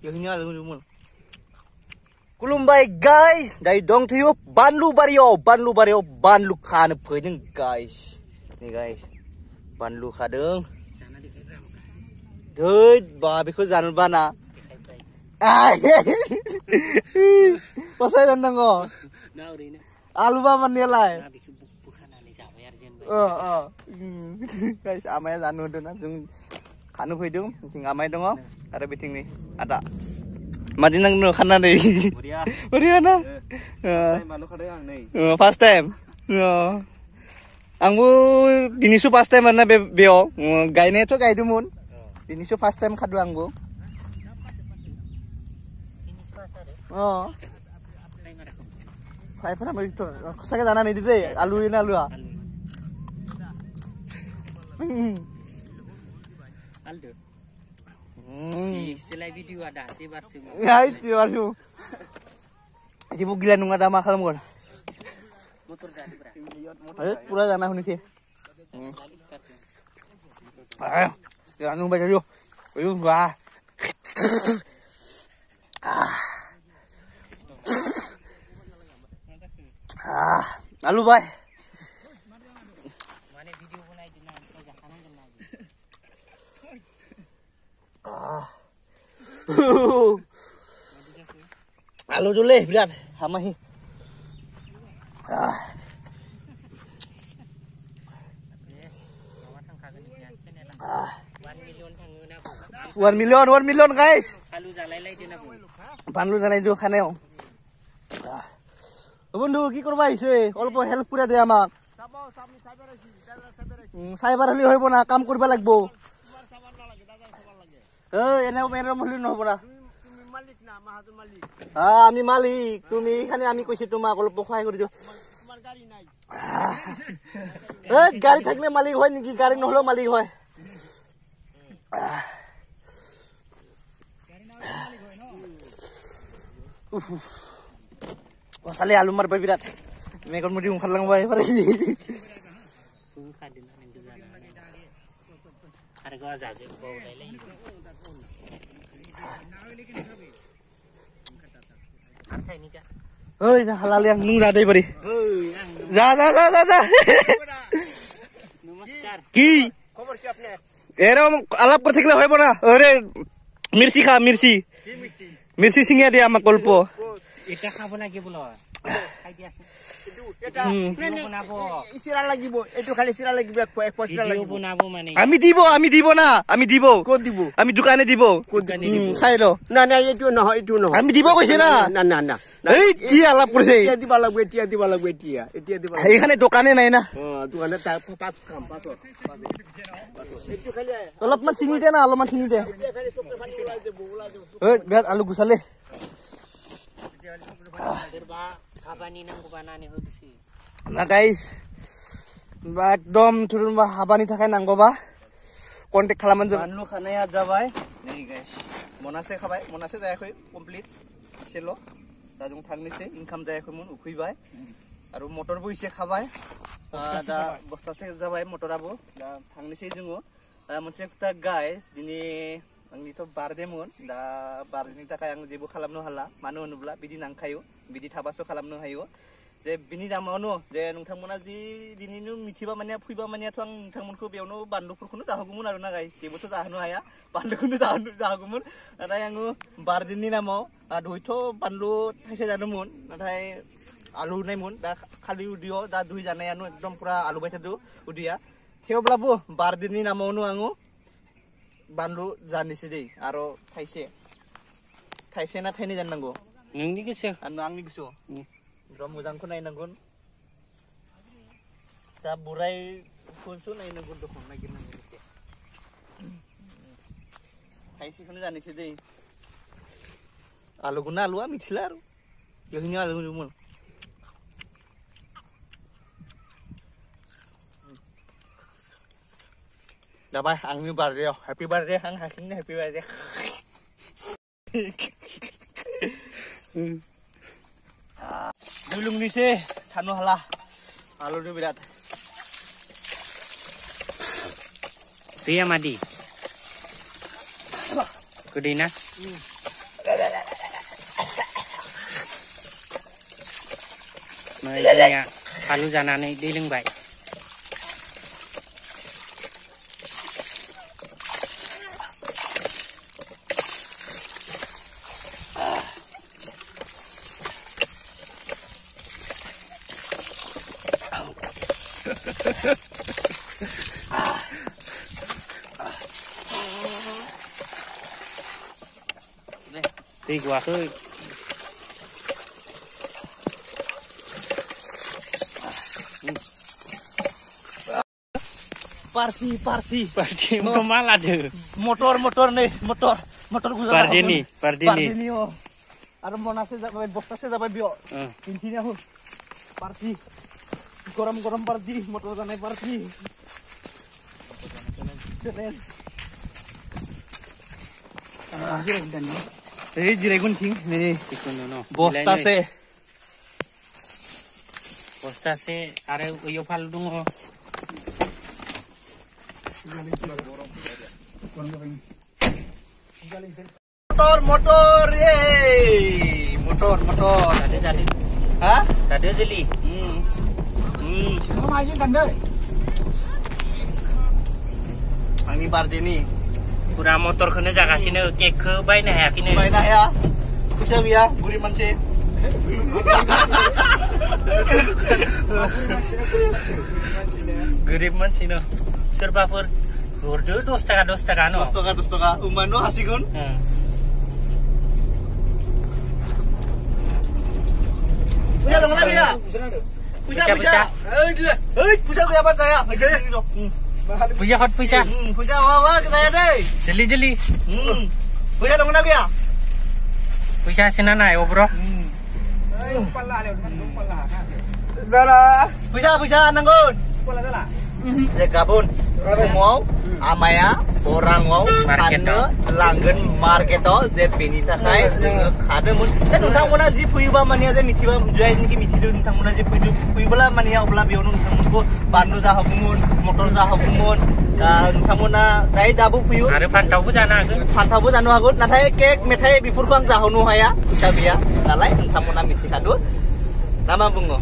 Yang ini ada Kulumbai guys, dari dong tuh Banlu Bario, Banlu kan pernah guys. Nih guys, Banlu kadang. Tuh, babi ku jangan bana. Pasal jangan kok. Alu ba manilai. Guys, amai janu tu na, jung kanu puyung, ting amai dong. Ada biting nih, ada. Madinang no khana deh. Beriya na. First time. Angbu dinisu first time mana beo. Gaine tu gai dumun. Dinisu first time khadu angbu. Fai pernah mau itu. Saya jana nih deh. Alu ini alu ah. Aldo. Sila video ada sebar semua. Ya itu baru. Jadi mau gila nunggu ada makal mungkin. Motor jadi berapa? Ayo pura jana huni sih. Ayo, jangan nunggu baca dulu. Ayo bah. Lalu bay. Mana video pun aja nak kerja kanan dan lagi. Lalu dulu berat, hamahi. One million guys. Alu jalai dia nak. Panlu jalai dulu khaneo. বন্ধু কি করবা আইছে অল্প help করে দে আমাক cyber হলি হইব না কাম করবা লাগবো এনে মেরম হলি নহব না আমি মালিক তুমি এখানে আমি কইছি তোমাক অল্প সহায় করে দিও গাড়ি থাকলে মালিক হয় নাকি গাড়ি নহলেও মালিক হয় Sale alumar berat. Mekon mudi ngkhalang bae pare. Khadin nan juga na. Harga jaje bau dai lai. Har khai ni ja. Oi, halal yang nung dai pare. Ja. Namaskar. Ki? Khobor ki apne? এরম আলাপ করে থাকলে হইব না আরে মির্চি খা মির্চি কি মির্চি মির্চি সিঙ্গা দে আমাক গল্প এটা খাবো না কি বলো খাই দি আছে এটা বনাবো সিরা লাগিব এটো খালি সিরা লাগিব এক পয়সা লাগিব বনাবো মানে আমি দিব না আমি দিব কোন দিব আমি দোকানে দিব খাই লো না না এটো নহয় এটো নহয় আমি দিব কইছে না না না না এই কি আলাপ করছে এতিয়া দিবা লাগবে এতিয়া দিবা এইখানে দোকানে নাই না দোকানে তা পাঁচ কাম পাঁচ এটো খালি অলপমান চিনি দে না অলপমান চিনি দে এতিয়া খালি চকলে পানি ওলাই দে বগলা দে এই বিরাট আলু গুছালে derba habani nang kubanani hodusi না গাইস একদম ধরুন হাবানি থাকাই নাঙ্গবা কন্টাক্ট খালামান যাব বানলু খানায়া যাবাই নেই গাইস মনাসে খাবাই মনাসে যায়াখৈ কমপ্লিট সেলো দাজুং থাংনিছে ইনকাম যায়াখৈ মন উখুইবাই আৰু মটৰ বইছে খাবাই দা বস্তাসে যাবাই মটরাবো দা থাংনিছে जोङो मोनसे खोथा गाइस दिनै आंनिथ' बारदेमोन दा बारनि थाखाय आं जेबो खालामनो हाला मानो होनोब्ला बिदि नांखायो बिदि थाबासो खालामनो हायो जे बिनि दामावनो जे नोंथांमोना जि दिनैनो मिथिबा माने फैबा मानेथ' आं नोंथांमोनखौ बेयावनो बानलुफोरखौनो जाहोगौमोन आरो ना गाइस जेबोथ' जाहोनो हाया बानलुखौनो जाहोगौमोन नाथाय आङो बारदिननि नामाव दहयथ' बानलु थाइसे जानोमोन नाथाय आलु नायमोन दा खालि उदियाव दा दुइ जानायानो एकदम पुरा आलु बाय थादो उदिया थेवब्लाबो बारदिननि नामावनो आङो बानलु जानोसै दै आरो थाइसे ना थाइनै जाननांगौ नोंनि गोसो आंनि गोसो र मोजांखौ नायनांगोन दा बुराय खौसो नायनांगौ दखन नागिरनांगौ एसे थाइसेखौनो जानोसै दै आलुखौनो आलुआ मिथिला आरो बेखौनो आलुखौनो Dapat angin barrio, happy birthday, hang hasilnya happy birthday. Dulung ni sih, tanu halah, halu ni berat. Ria madi, kedina. Nah, ini ya. Kalau janane दै लोंबाय. दै गवाखै. Party. Malah deh. Motor nih, motor gua. Pardini. Oh. Ada monase jabai, bostase jabai bio. Intinya ho. Party. Goram party, motor janai party. Keren. Jirai gunting, nih. Bostase, are uyo palu dungo. Motor, ye. Motor. Jadi. Hah? Tadi jeli. Masih kan deh. Ini Pardini. Pura motor kena jaga sini, kek ke bayi ya kini. Bayi ya. Bisa ya, guri manci. Gurib manci no. Serbapur. Gordo 2 setengah no. 2 setengah. Umano hasigun. Punya dong lagi ya. Punya. Punya gue apa saya? Punya hot punya. Punya wawa ke saya deh. Jeli. Punya dong lagi ya. Punya sini na yo bro. Punya nanggun. Gabun. Mau amaya orang mau karena langgan marketo je beni takai kabe mun dan nontonmona ji fuiba mania je mitiba joy niki mitidu nontonmona je fuibala mania obla beonu nontonmonko bandu ja habumun motor ja habumun nontonmona dai dabu fuiu Are pantaubu jano hagut nathai kek methai bipurko ang jahonu haya usabiya nalai nontonmona mitikadu nama bungo